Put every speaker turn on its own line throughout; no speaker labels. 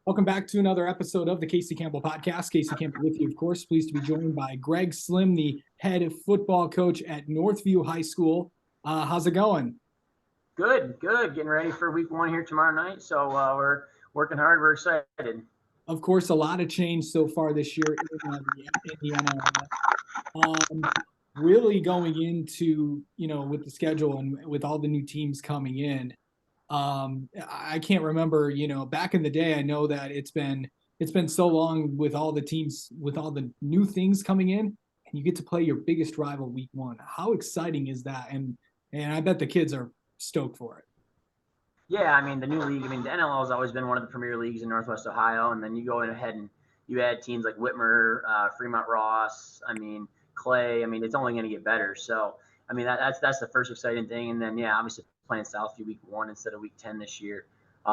Welcome back to another episode of the Casey Campbell Podcast. Casey Campbell with you, of course. Pleased to be joined by Greg Slim, the head football coach at Northview High School. How's it going?
Good. Getting ready for week one here tomorrow night. So we're working hard. We're excited.
Of course, a lot of change so far this year in the NLL. Really going into, with the schedule and with all the new teams coming in. I can't remember, back in the day, I know that it's been so long with all the teams, with all the new things coming in, and you get to play your biggest rival week one. How exciting is that? And I bet the kids are stoked for it.
Yeah, I mean, the new league, the NLL has always been one of the premier leagues in Northwest Ohio, and then you go ahead and you add teams like Whitmer, Fremont Ross, Clay. It's only going to get better. So, that's the first exciting thing. And then, yeah, obviously playing Southview week one instead of week 10 this year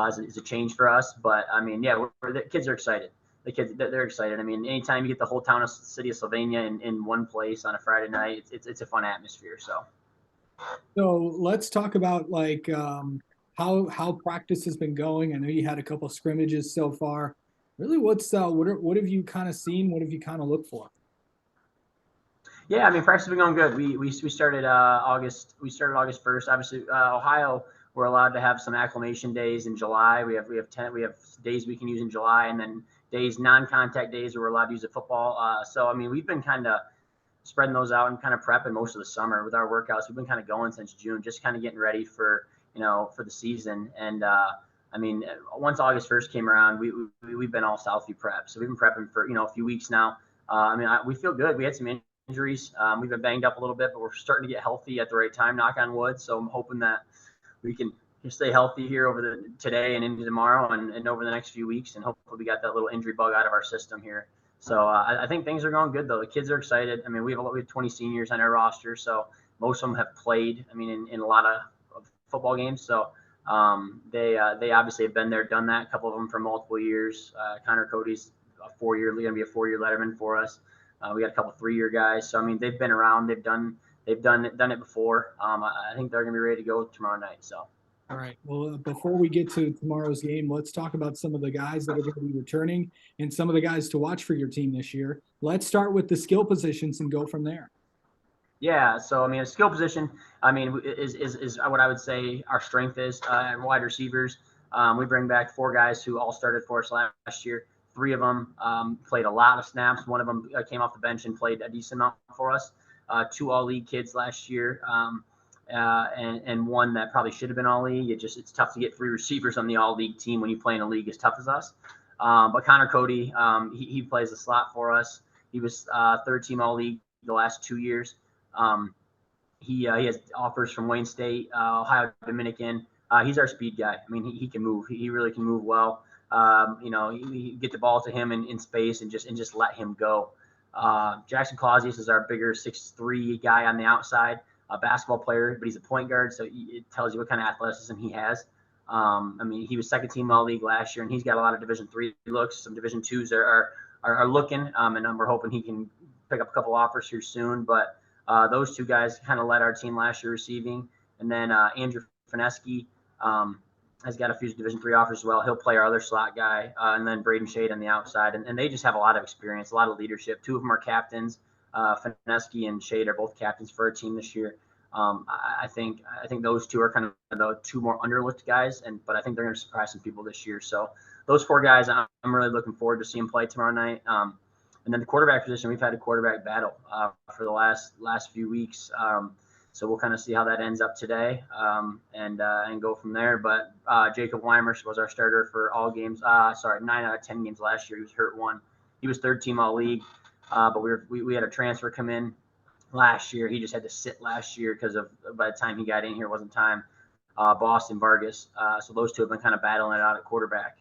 is a change for us. But, the kids are excited. The kids, they're excited. Anytime you get the whole town of city of Sylvania in one place on a Friday night, it's a fun atmosphere. So
let's talk about how practice has been going. I know you had a couple scrimmages so far. Really, what have you kind of seen? What have you kind of looked for?
Yeah, practice has been going good. We started August. We started August 1st. Obviously, Ohio, we're allowed to have some acclimation days in July. We have days we can use in July, and then non-contact days where we're allowed to use a football. So we've been kind of spreading those out and kind of prepping most of the summer with our workouts. We've been kind of going since June, just kind of getting ready for the season. And once August 1st came around, we've been all Southview prep. So we've been prepping for a few weeks now. We feel good. We had some injuries. We've been banged up a little bit, but we're starting to get healthy at the right time, knock on wood. So I'm hoping that we can stay healthy here over today and into tomorrow and over the next few weeks. And hopefully we got that little injury bug out of our system here. So I think things are going good, though. The kids are excited. We have 20 seniors on our roster, so most of them have played, in a lot of football games. So they obviously have been there, done that. A couple of them for multiple years. Connor Cody's going to be a 4-year letterman for us. We got a couple 3-year guys. So they've been around. They've done it before. I think they're going to be ready to go tomorrow night. So.
All right. Well, before we get to tomorrow's game, let's talk about some of the guys that are going to be returning and some of the guys to watch for your team this year. Let's start with the skill positions and go from there.
Yeah. So, a skill position, is what I would say our strength is. Wide receivers, we bring back 4 guys who all started for us last year. 3 of them played a lot of snaps. One of them came off the bench and played a decent amount for us. 2 all-league kids last year. And one that probably should have been all league. It's tough to get 3 receivers on the all league team when you play in a league as tough as us. But Connor Cody, he plays the slot for us. He was 3rd team all league the last 2 years. He has offers from Wayne State, Ohio Dominican. He's our speed guy. He can move. He really can move well. You get the ball to him in space and just let him go. Jackson Clausius is our bigger 6'3" guy on the outside. A basketball player, but he's a point guard, so it tells you what kind of athleticism he has. He was 2nd team all league last year, and he's got a lot of Division III looks. Some Division IIs are looking, and we're hoping he can pick up a couple offers here soon. But those 2 guys kind of led our team last year receiving, and then Andrew Fineski has got a few Division III offers as well. He'll play our other slot guy, and then Braden Shade on the outside, and they just have a lot of experience, a lot of leadership. 2 of them are captains. Fineski and Shade are both captains for our team this year. I think those 2 are kind of the 2 more underlooked guys, but I think they're going to surprise some people this year. So those 4 guys, I'm really looking forward to seeing play tomorrow night. And then the quarterback position, we've had a quarterback battle for the last few weeks. So we'll kind of see how that ends up today and go from there. But Jacob Weimer was our starter for all games. 9 out of 10 games last year. He was hurt 1. He was 3rd team all league. But we had a transfer come in last year. He just had to sit last year because by the time he got in here, it wasn't time. Boston Vargas. So those 2 have been kind of battling it out at quarterback.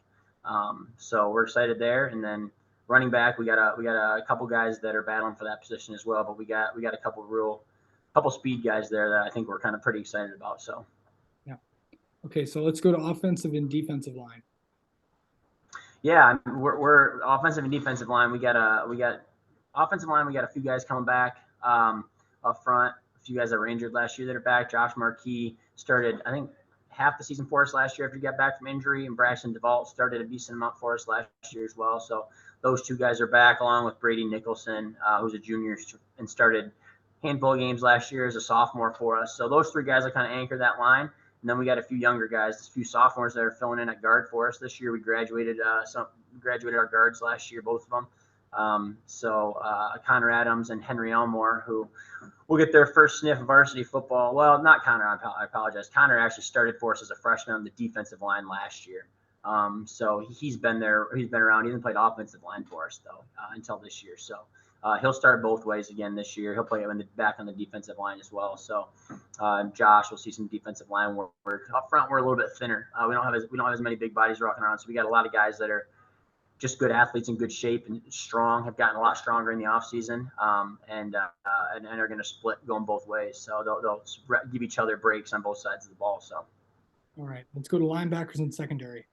So we're excited there. And then running back, we got a couple guys that are battling for that position as well. But we got a couple speed guys there that I think we're kind of pretty excited about. So.
Yeah. Okay. So let's go to offensive and defensive line.
Yeah, we're offensive and defensive line. We got offensive line, we got a few guys coming back up front. A few guys that were injured last year that are back. Josh Marquis started, I think, half the season for us last year after he got back from injury, and Braxton DeVault started a decent amount for us last year as well. So those two guys are back, along with Brady Nicholson, who's a junior and started a handful of games last year as a sophomore for us. So those three guys are kind of anchor that line. And then we got a few younger guys, a few sophomores that are filling in at guard for us this year. We graduated our guards last year, both of them. Connor Adams and Henry Elmore, who will get their first sniff of varsity football. Well, not Connor. I apologize. Connor actually started for us as a freshman on the defensive line last year. So he's been there. He's been around. He hasn't played offensive line for us though until this year. So he'll start both ways again this year. He'll play back on the defensive line as well. So Josh will see some defensive line work. Up front, we're a little bit thinner. We don't have as many big bodies rocking around. So we got a lot of guys that are just good athletes in good shape and strong, have gotten a lot stronger in the offseason, and are going to split going both ways. So they'll give each other breaks on both sides of the ball. So,
all right, let's go to linebackers and secondary.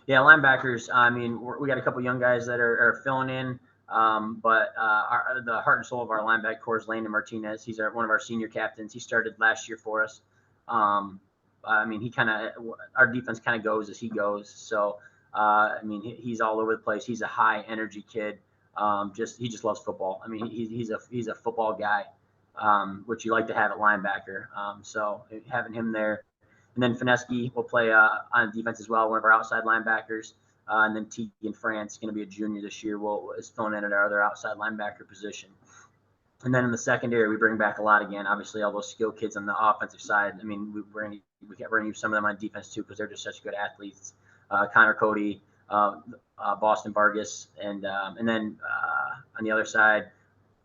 Yeah, linebackers. I mean, we got a couple young guys that are filling in, but the heart and soul of our linebacker core is Landon Martinez. He's one of our senior captains. He started last year for us. I mean, our defense kind of goes as he goes. So. I mean, he's all over the place. He's a high energy kid. He just loves football. I mean, he's a football guy, which you like to have at linebacker. So having him there, and then Fineski will play on defense as well, one of our outside linebackers. And then Tegan France, going to be a junior this year, is filling in at our other outside linebacker position. And then in the secondary, we bring back a lot again. Obviously, all those skill kids on the offensive side. I mean, we're going to use some of them on defense too because they're just such good athletes. Connor Cody, Boston Vargas, and then on the other side,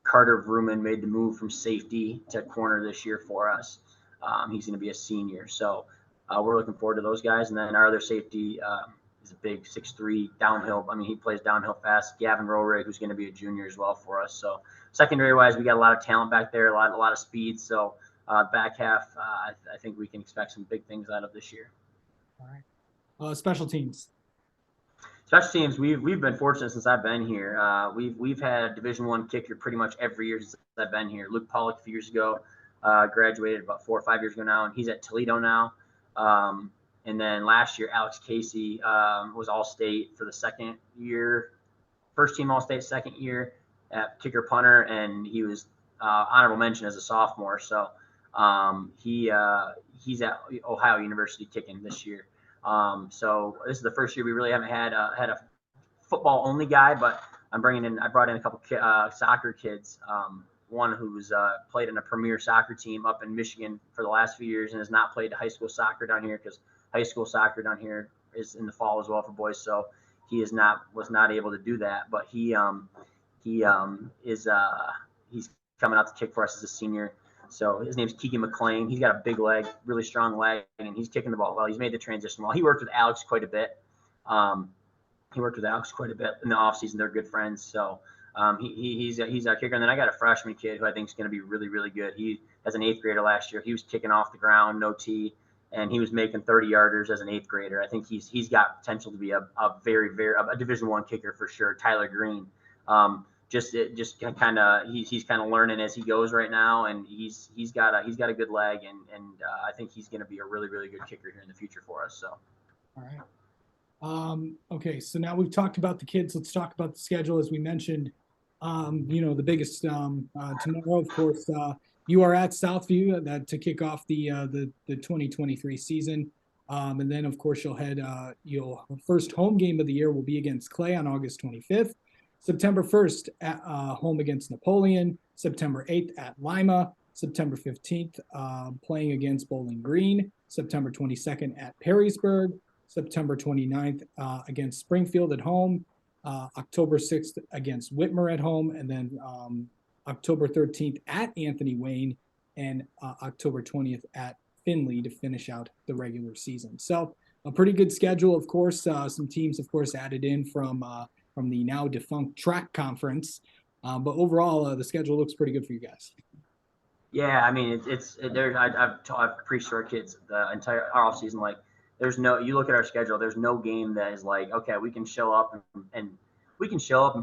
Carter Vrooman made the move from safety to corner this year for us. He's going to be a senior, so we're looking forward to those guys. And then our other safety is a big 6'3" downhill. I mean, he plays downhill fast. Gavin Rohrig, who's going to be a junior as well for us. So secondary-wise, we got a lot of talent back there, a lot of speed. So back half, I think we can expect some big things out of this year.
All right. Special teams.
Special teams, we've been fortunate since I've been here. We've had a Division I kicker pretty much every year since I've been here. Luke Pollock a few years ago graduated about 4 or 5 years ago now, and he's at Toledo now. And then last year, Alex Casey was All-State for the second year, first team All-State, second year at kicker punter, and he was honorable mention as a sophomore. So he's at Ohio University kicking this year. So this is the first year we really haven't had a football only guy, but I brought in a couple soccer kids. One who's played in a premier soccer team up in Michigan for the last few years and has not played high school soccer down here because high school soccer down here is in the fall as well for boys. So he was not able to do that, but he's coming out to kick for us as a senior. So his name's Keegan McLean. He's got a big leg, really strong leg, and he's kicking the ball well. He's made the transition well. He worked with Alex quite a bit. In the offseason. They're good friends. So he's our kicker. And then I got a freshman kid who I think is going to be really, really good. He, as an 8th grader last year, he was kicking off the ground, no tee, and he was making 30-yarders as an 8th grader. I think he's got potential to be a very, very a Division I kicker for sure. Tyler Green. He's kind of learning as he goes right now, and he's got a good leg, and I think he's going to be a really, really good kicker here in the future for us. So,
all right. Okay, so now we've talked about the kids. Let's talk about the schedule. As we mentioned, the biggest tomorrow, of course, you are at Southview to kick off the 2023 season, and then of course your first home game of the year will be against Clay on August 25th. September 1st at home against Napoleon, September 8th at Lima, September 15th playing against Bowling Green, September 22nd at Perrysburg, September 29th against Springfield at home, October 6th against Whitmer at home, and then October 13th at Anthony Wayne, and October 20th at Findlay to finish out the regular season. So a pretty good schedule, of course. Some teams, of course, added in from the now defunct track conference. But overall, the schedule looks pretty good for you guys.
Yeah, I mean, I've preached to our kids the entire off season. Like, you look at our schedule, there's no game that is like, okay, we can show up and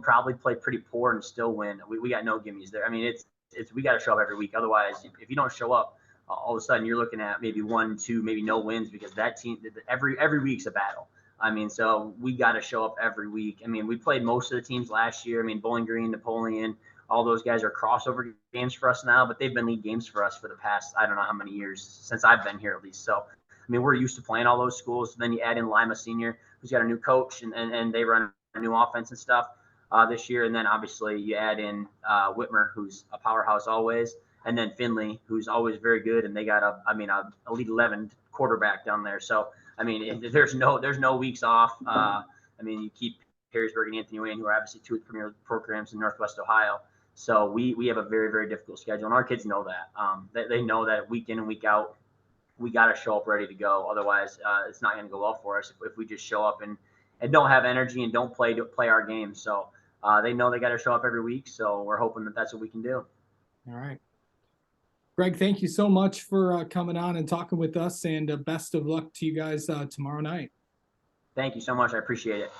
probably play pretty poor and still win. We got no gimmies there. I mean, we got to show up every week. Otherwise, if you don't show up, all of a sudden you're looking at maybe 1, 2, maybe no wins because that team every week's a battle. I mean, so we got to show up every week. I mean, we played most of the teams last year. I mean, Bowling Green, Napoleon, all those guys are crossover games for us now, but they've been league games for us for the past, I don't know how many years, since I've been here at least. So, I mean, we're used to playing all those schools. Then you add in Lima Senior, who's got a new coach, and they run a new offense and stuff this year. And then obviously you add in Whitmer, who's a powerhouse always, and then Finley, who's always very good. And they got a Elite 11 quarterback down there. So, I mean, there's no weeks off. I mean, you keep Perrysburg and Anthony Wayne, who are obviously two of the premier programs in Northwest Ohio. So we have a very, very difficult schedule, and our kids know that. They know that week in and week out, we got to show up ready to go. Otherwise, it's not going to go well for us if we just show up and don't have energy and don't play our game. So they know they got to show up every week. So we're hoping that that's what we can do.
All right. Greg, thank you so much for coming on and talking with us, and best of luck to you guys tomorrow night.
Thank you so much. I appreciate it.